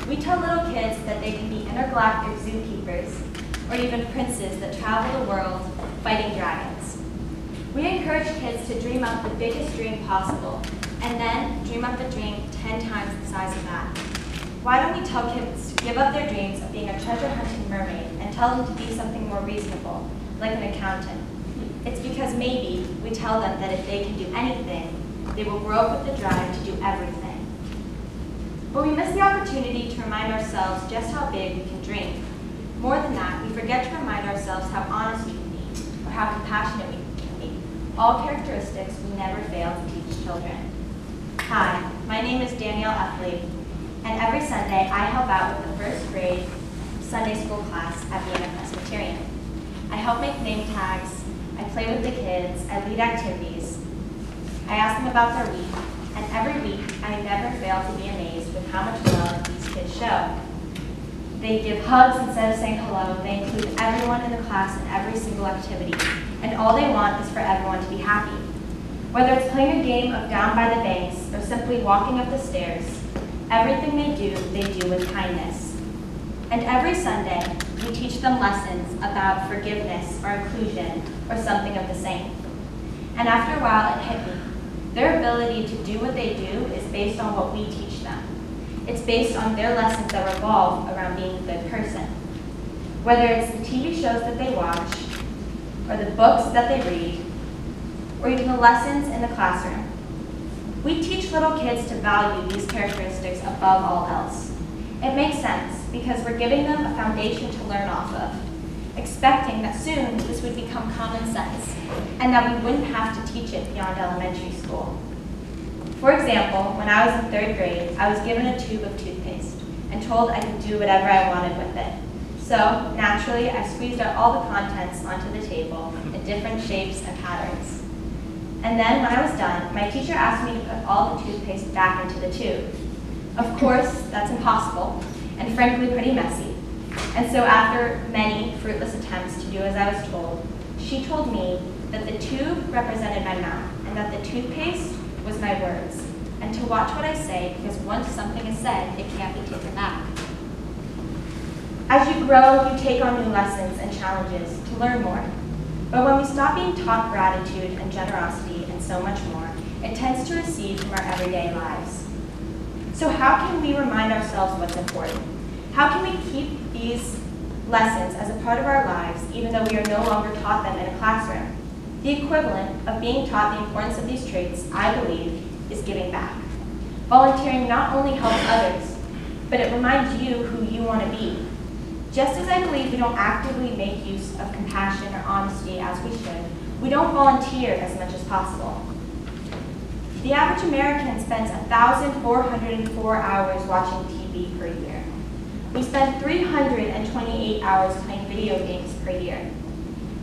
We tell little kids that they can be intergalactic zookeepers or even princes that travel the world fighting dragons. We encourage kids to dream up the biggest dream possible and then dream up a dream 10 times the size of that. Why don't we tell kids to give up their dreams of being a treasure hunting mermaid and tell them to be something more reasonable, like an accountant? It's because maybe we tell them that if they can do anything, they will grow up with the drive to do everything. But we miss the opportunity to remind ourselves just how big we can dream. More than that, we forget to remind ourselves how honest we can be, or how compassionate we can be. All characteristics we never fail to teach children. Hi, my name is Danielle Effely, and every Sunday I help out with the first grade Sunday school class at being a Presbyterian. I help make name tags, I play with the kids, I lead activities, I ask them about their week, and every week I never fail to be amazed with how much love these kids show. They give hugs instead of saying hello, they include everyone in the class in every single activity, and all they want is for everyone to be happy. Whether it's playing a game of Down by the Banks or simply walking up the stairs, everything they do with kindness. And every Sunday, we teach them lessons about forgiveness or inclusion or something of the same. And after a while, it hit me. Their ability to do what they do is based on what we teach them. It's based on their lessons that revolve around being a good person. Whether it's the TV shows that they watch, or the books that they read, or even the lessons in the classroom. We teach little kids to value these characteristics above all else. It makes sense because we're giving them a foundation to learn off of, expecting that soon this would become common sense, and that we wouldn't have to teach it beyond elementary school. For example, when I was in 3rd grade, I was given a tube of toothpaste and told I could do whatever I wanted with it. So, naturally, I squeezed out all the contents onto the table in different shapes and patterns. And then, when I was done, my teacher asked me to put all the toothpaste back into the tube. Of course, that's impossible, and frankly pretty messy. And so after many fruitless attempts to do as I was told, she told me that the tube represented my mouth, and that the toothpaste was my words, and to watch what I say, because once something is said, it can't be taken back. As you grow, you take on new lessons and challenges to learn more. But when we stop being taught gratitude and generosity and so much more, it tends to recede from our everyday lives. So how can we remind ourselves what's important? How can we keep these lessons as a part of our lives, even though we are no longer taught them in a classroom? The equivalent of being taught the importance of these traits, I believe, is giving back. Volunteering not only helps others, but it reminds you who you want to be. Just as I believe we don't actively make use of compassion or honesty as we should, we don't volunteer as much as possible. The average American spends 1,404 hours watching TV per year. We spend 328 hours playing video games per year,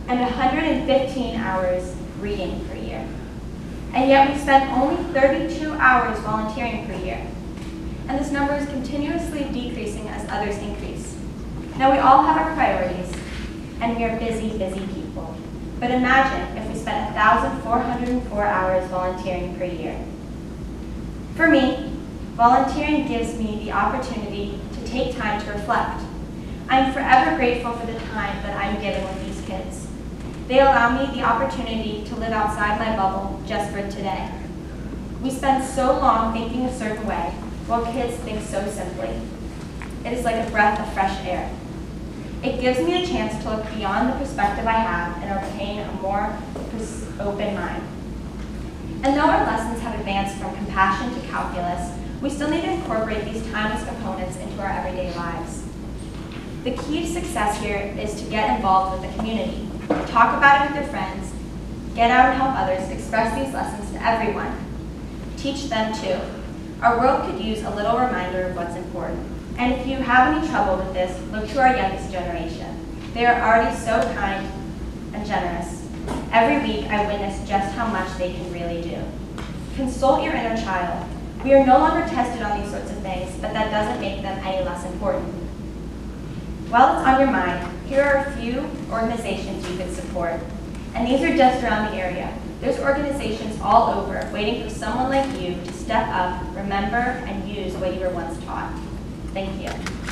and 115 hours reading per year. And yet we spend only 32 hours volunteering per year. And this number is continuously decreasing as others increase. Now we all have our priorities, and we are busy, busy people. But imagine if we spent 1,404 hours volunteering per year. For me, volunteering gives me the opportunity to take time to reflect. I am forever grateful for the time that I am given with these kids. They allow me the opportunity to live outside my bubble just for today. We spend so long thinking a certain way, while kids think so simply. It is like a breath of fresh air. It gives me a chance to look beyond the perspective I have and obtain a more open mind. And though our lessons have advanced from compassion to calculus, we still need to incorporate these timeless components into our everyday lives. The key to success here is to get involved with the community, talk about it with your friends, get out and help others, express these lessons to everyone. Teach them too. Our world could use a little reminder of what's important. And if you have any trouble with this, look to our youngest generation. They are already so kind and generous. Every week I witness just how much they can really do. Consult your inner child. We are no longer tested on these sorts of things, but that doesn't make them any less important. While it's on your mind, here are a few organizations you could support. And these are just around the area. There's organizations all over waiting for someone like you to step up, remember, and use what you were once taught. Thank you.